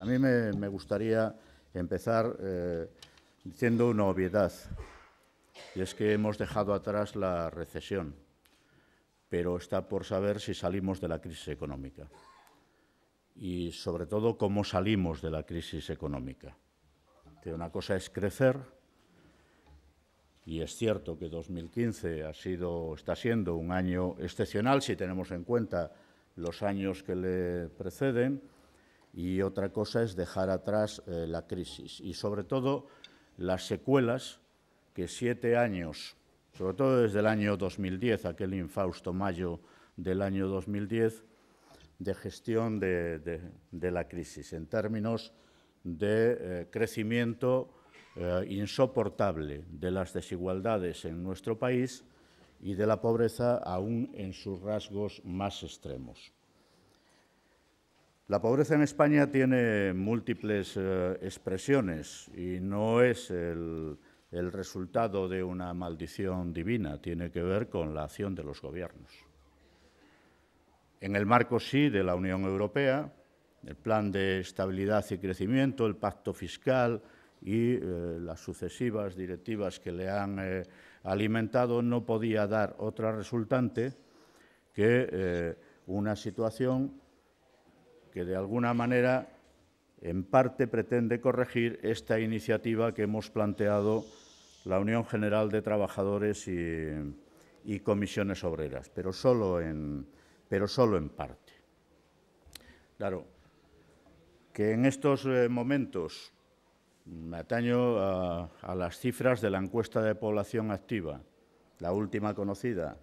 A mí me gustaría empezar diciendo una obviedad, y es que hemos dejado atrás la recesión, pero está por saber si salimos de la crisis económica y, sobre todo, cómo salimos de la crisis económica. Que una cosa es crecer, y es cierto que 2015 está siendo un año excepcional si tenemos en cuenta los años que le preceden, y otra cosa es dejar atrás la crisis y, sobre todo, las secuelas que 7 años, sobre todo desde el año 2010, aquel infausto mayo del año 2010, de gestión de la crisis, en términos de crecimiento insoportable de las desigualdades en nuestro país y de la pobreza aún en sus rasgos más extremos. La pobreza en España tiene múltiples expresiones y no es el resultado de una maldición divina, tiene que ver con la acción de los gobiernos. En el marco, sí, de la Unión Europea, el Plan de Estabilidad y Crecimiento, el Pacto Fiscal y las sucesivas directivas que le han alimentado, no podía dar otra resultante que una situación que de alguna manera, en parte, pretende corregir esta iniciativa que hemos planteado la Unión General de Trabajadores y Comisiones Obreras, pero solo en parte. Claro, que en estos momentos, me ataño a las cifras de la encuesta de población activa, la última conocida,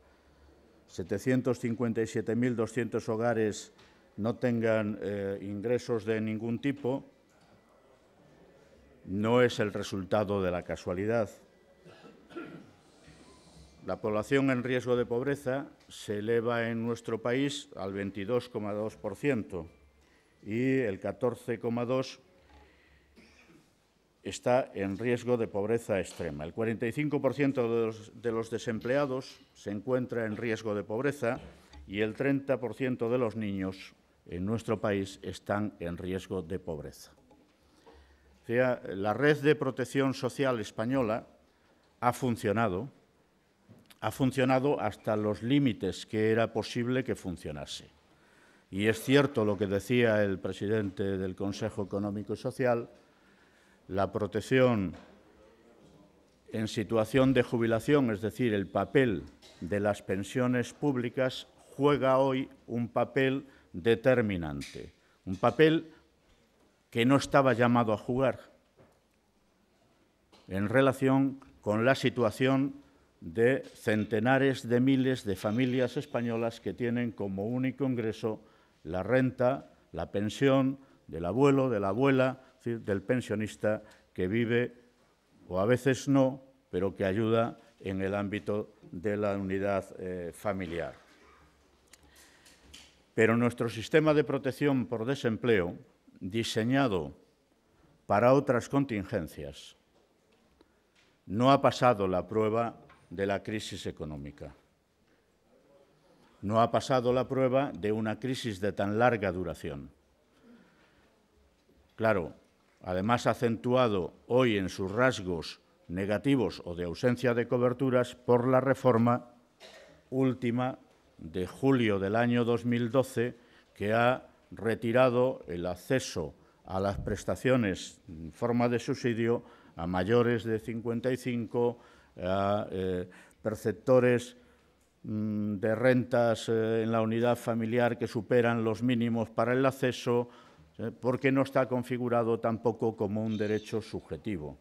757.200 hogares no tengan ingresos de ningún tipo, no es el resultado de la casualidad. La población en riesgo de pobreza se eleva en nuestro país al 22,2% y el 14,2% está en riesgo de pobreza extrema. El 45% de los desempleados se encuentra en riesgo de pobreza y el 30% de los niños en nuestro país están en riesgo de pobreza. O sea, la red de protección social española ha funcionado hasta los límites que era posible que funcionase. Y es cierto lo que decía el presidente del Consejo Económico y Social, la protección en situación de jubilación, es decir, el papel de las pensiones públicas, juega hoy un papel determinante, un papel que no estaba llamado a jugar en relación con la situación de centenares de miles de familias españolas que tienen como único ingreso la renta, la pensión del abuelo, de la abuela, es decir, del pensionista que vive, o a veces no, pero que ayuda en el ámbito de la unidad familiar. Pero nuestro sistema de protección por desempleo, diseñado para otras contingencias, no ha pasado la prueba de la crisis económica. No ha pasado la prueba de una crisis de tan larga duración. Claro, además acentuado hoy en sus rasgos negativos o de ausencia de coberturas por la reforma última de julio del año 2012, que ha retirado el acceso a las prestaciones en forma de subsidio a mayores de 55, a perceptores de rentas en la unidad familiar que superan los mínimos para el acceso, porque no está configurado tampoco como un derecho subjetivo.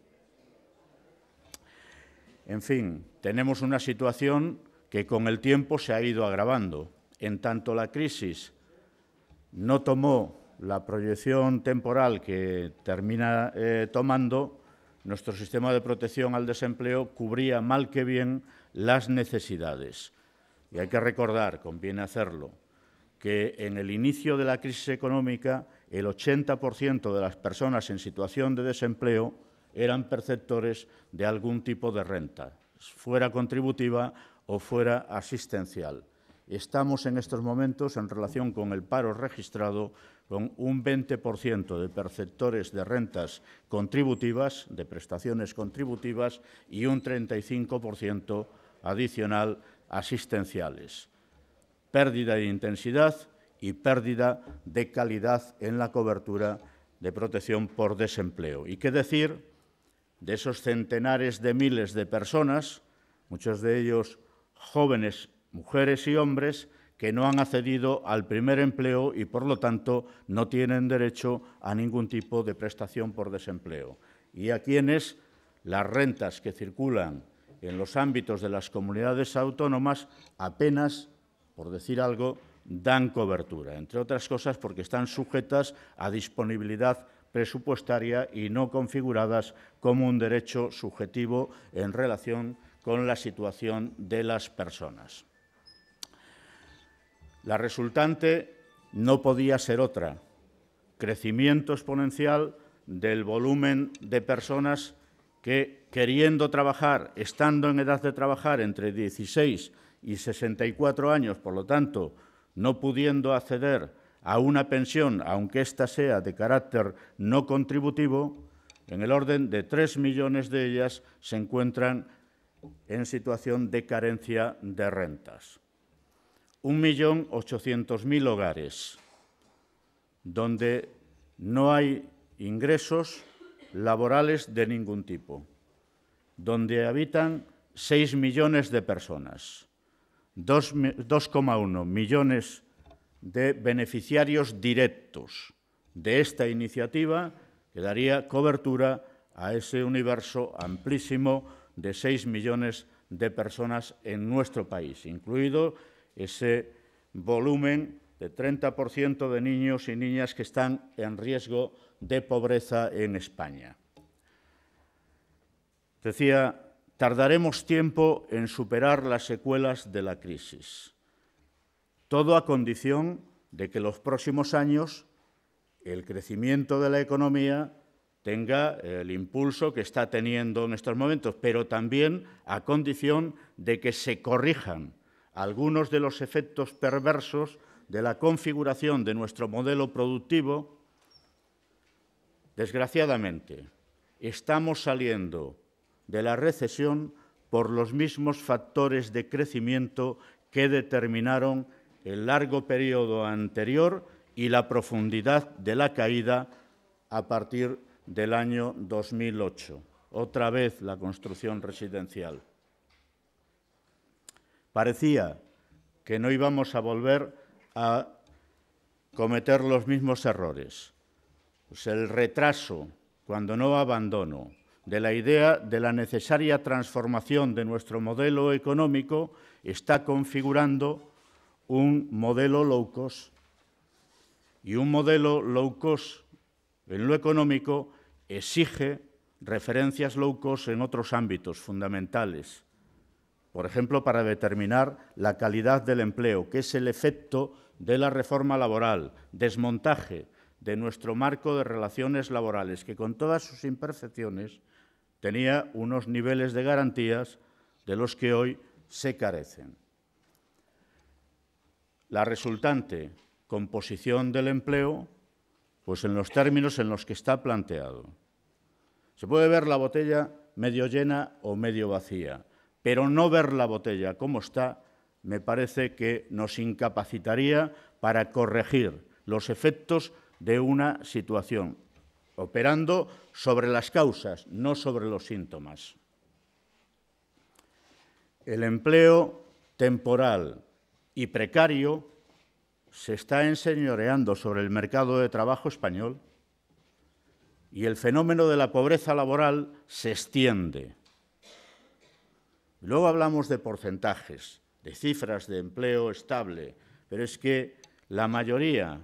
En fin, tenemos una situación que con el tiempo se ha ido agravando. En tanto la crisis no tomó la proyección temporal que termina tomando, nuestro sistema de protección al desempleo cubría mal que bien las necesidades. Y hay que recordar, conviene hacerlo, que en el inicio de la crisis económica el 80% de las personas en situación de desempleo eran perceptores de algún tipo de renta, fuera contributiva o fuera asistencial. estamos en estos momentos, en relación con el paro registrado, con un 20% de perceptores de rentas contributivas, de prestaciones contributivas, y un 35% adicional asistenciales. Pérdida de intensidad y pérdida de calidad en la cobertura de protección por desempleo. ¿Y qué decir de esos centenares de miles de personas, muchos de ellos jóvenes, mujeres y hombres, que no han accedido al primer empleo y, por lo tanto, no tienen derecho a ningún tipo de prestación por desempleo? Y a quienes las rentas que circulan en los ámbitos de las comunidades autónomas apenas, por decir algo, dan cobertura, entre otras cosas porque están sujetas a disponibilidad presupuestaria y no configuradas como un derecho subjetivo en relación con la situación de las personas. La resultante no podía ser otra: crecimiento exponencial del volumen de personas que, queriendo trabajar, estando en edad de trabajar entre 16 y 64 años, por lo tanto, no pudiendo acceder a una pensión, aunque ésta sea de carácter no contributivo, en el orden de 3 millones de ellas se encuentran en situación de carencia de rentas. 1.800.000 hogares donde no hay ingresos laborales de ningún tipo, donde habitan 6 millones de personas, 2,1 millones de beneficiarios directos de esta iniciativa, que daría cobertura a ese universo amplísimo de 6 millones de personas en nuestro país, incluido ese volumen de 30% de niños y niñas que están en riesgo de pobreza en España. Decía, tardaremos tiempo en superar las secuelas de la crisis. Todo a condición de que los próximos años el crecimiento de la economía tenga el impulso que está teniendo en estos momentos, pero también a condición de que se corrijan algunos de los efectos perversos de la configuración de nuestro modelo productivo. Desgraciadamente, estamos saliendo de la recesión por los mismos factores de crecimiento que determinaron el largo periodo anterior y la profundidad de la caída a partir del año 2008. Otra vez la construcción residencial. Parecía que no íbamos a volver a cometer los mismos errores. Pues el retraso, cuando no abandono, de la idea de la necesaria transformación de nuestro modelo económico está configurando un modelo low cost. Y un modelo low cost en lo económico exige referencias low cost en otros ámbitos fundamentales. Por ejemplo, para determinar la calidad del empleo, que es el efecto de la reforma laboral, desmontaje de nuestro marco de relaciones laborales, que con todas sus imperfecciones tenía unos niveles de garantías de los que hoy se carecen. La resultante composición del empleo, pues en los términos en los que está planteado. Se puede ver la botella medio llena o medio vacía, pero no ver la botella como está me parece que nos incapacitaría para corregir los efectos de una situación, operando sobre las causas, no sobre los síntomas. El empleo temporal y precario se está enseñoreando sobre el mercado de trabajo español y el fenómeno de la pobreza laboral se extiende. Luego hablamos de porcentajes, de cifras de empleo estable, pero es que la mayoría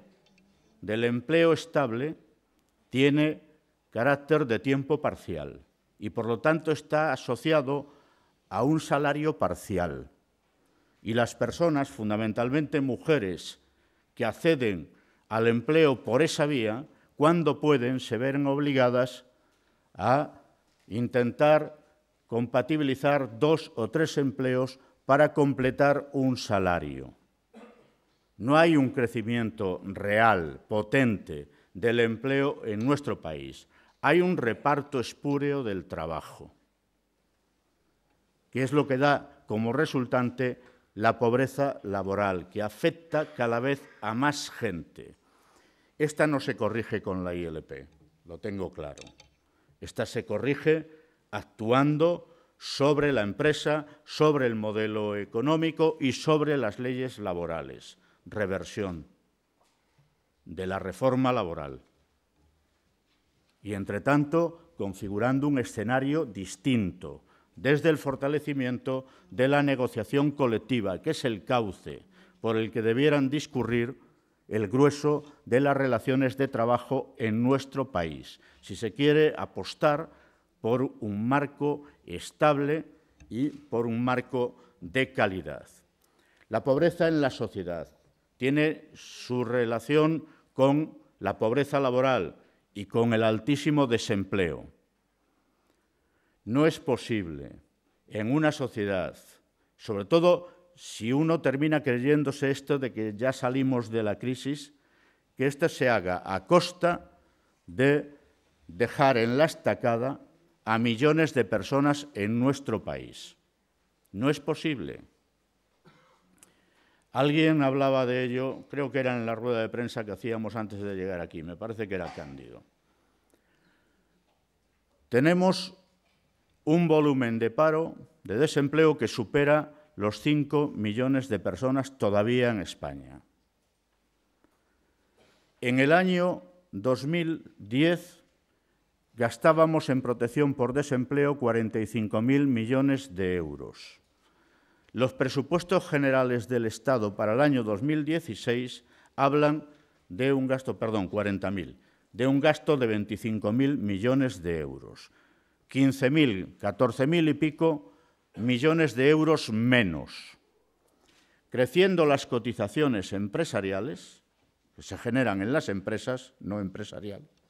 del empleo estable tiene carácter de tiempo parcial y, por lo tanto, está asociado a un salario parcial. Y las personas, fundamentalmente mujeres, que acceden al empleo por esa vía, cuando pueden, se ven obligadas a intentar compatibilizar 2 o 3 empleos para completar un salario. No hay un crecimiento real, potente, del empleo en nuestro país. Hay un reparto espúreo del trabajo, que es lo que da como resultante la pobreza laboral, que afecta cada vez a más gente. Esta no se corrige con la ILP, lo tengo claro. Esta se corrige actuando sobre la empresa, sobre el modelo económico y sobre las leyes laborales. Reversión de la reforma laboral. Y, entre tanto, configurando un escenario distinto, desde el fortalecimiento de la negociación colectiva, que es el cauce por el que debieran discurrir el grueso de las relaciones de trabajo en nuestro país, si se quiere apostar por un marco estable y por un marco de calidad. La pobreza en la sociedad tiene su relación con la pobreza laboral y con el altísimo desempleo. No es posible en una sociedad, sobre todo si uno termina creyéndose esto de que ya salimos de la crisis, que esto se haga a costa de dejar en la estacada a millones de personas en nuestro país. No es posible. Alguien hablaba de ello, creo que era en la rueda de prensa que hacíamos antes de llegar aquí, me parece que era Cándido. Tenemos un volumen de paro, de desempleo, que supera los 5 millones de personas todavía en España. En el año 2010 gastábamos en protección por desempleo 45.000 millones de euros. Los presupuestos generales del Estado para el año 2016 hablan de un gasto, 40.000, de un gasto de 25.000 millones de euros. 15.000, 14.000 y pico millones de euros menos. Creciendo las cotizaciones empresariales, que se generan en las empresas, no empresariales,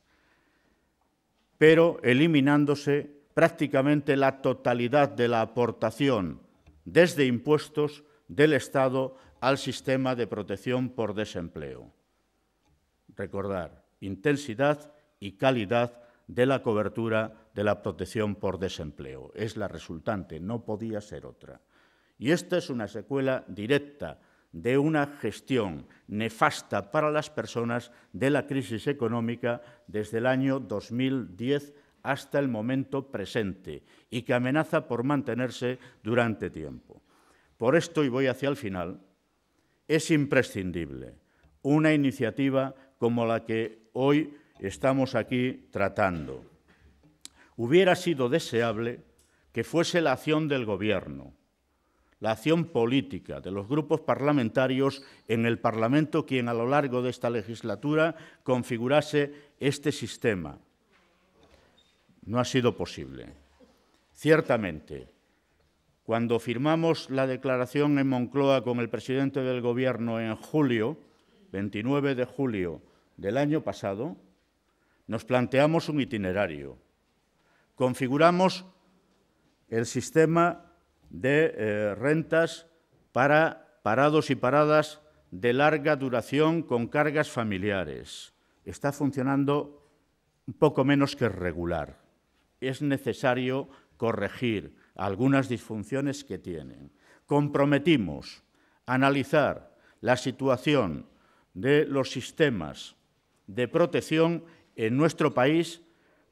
pero eliminándose prácticamente la totalidad de la aportación desde impuestos del Estado al sistema de protección por desempleo. Recordar, intensidad y calidad de la cobertura de la protección por desempleo. Es la resultante, no podía ser otra. Y esta es una secuela directa de una gestión nefasta para las personas de la crisis económica desde el año 2010 hasta el momento presente y que amenaza por mantenerse durante tiempo. Por esto, y voy hacia el final, es imprescindible una iniciativa como la que hoy estamos aquí tratando. Hubiera sido deseable que fuese la acción del Gobierno, la acción política de los grupos parlamentarios en el Parlamento quien a lo largo de esta legislatura configurase este sistema. No ha sido posible. Ciertamente, cuando firmamos la declaración en Moncloa con el presidente del Gobierno en julio, 29 de julio del año pasado, nos planteamos un itinerario. Configuramos el sistema de rentas para parados y paradas de larga duración con cargas familiares. Está funcionando un poco menos que regular. Es necesario corregir algunas disfunciones que tienen. Comprometimos a analizar la situación de los sistemas de protección en nuestro país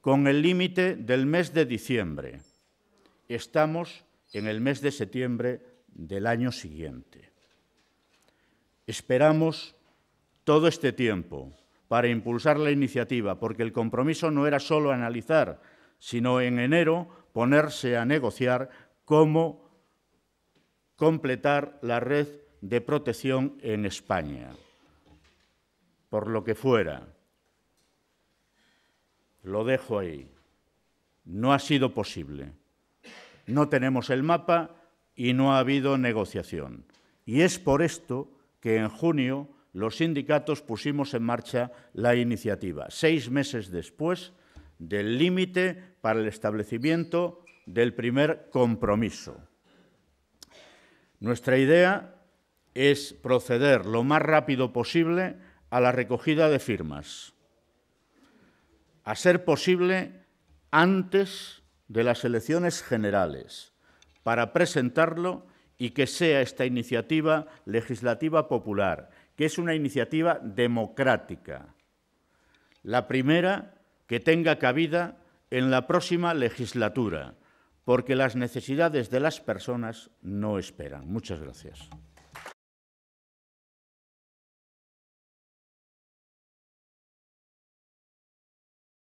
con el límite del mes de diciembre. Estamos en el mes de septiembre del año siguiente. Esperamos todo este tiempo para impulsar la iniciativa, porque el compromiso no era solo analizar, sino en enero ponerse a negociar cómo completar la red de protección en España. Por lo que fuera, lo dejo ahí. No ha sido posible. No tenemos el mapa y no ha habido negociación. Y es por esto que en junio los sindicatos pusimos en marcha la iniciativa, 6 meses después del límite para el establecimiento del primer compromiso. Nuestra idea es proceder lo más rápido posible a la recogida de firmas, a ser posible antes de las elecciones generales, para presentarlo y que sea esta iniciativa legislativa popular, que es una iniciativa democrática, la primera que tenga cabida en la próxima legislatura, porque las necesidades de las personas no esperan. Muchas gracias.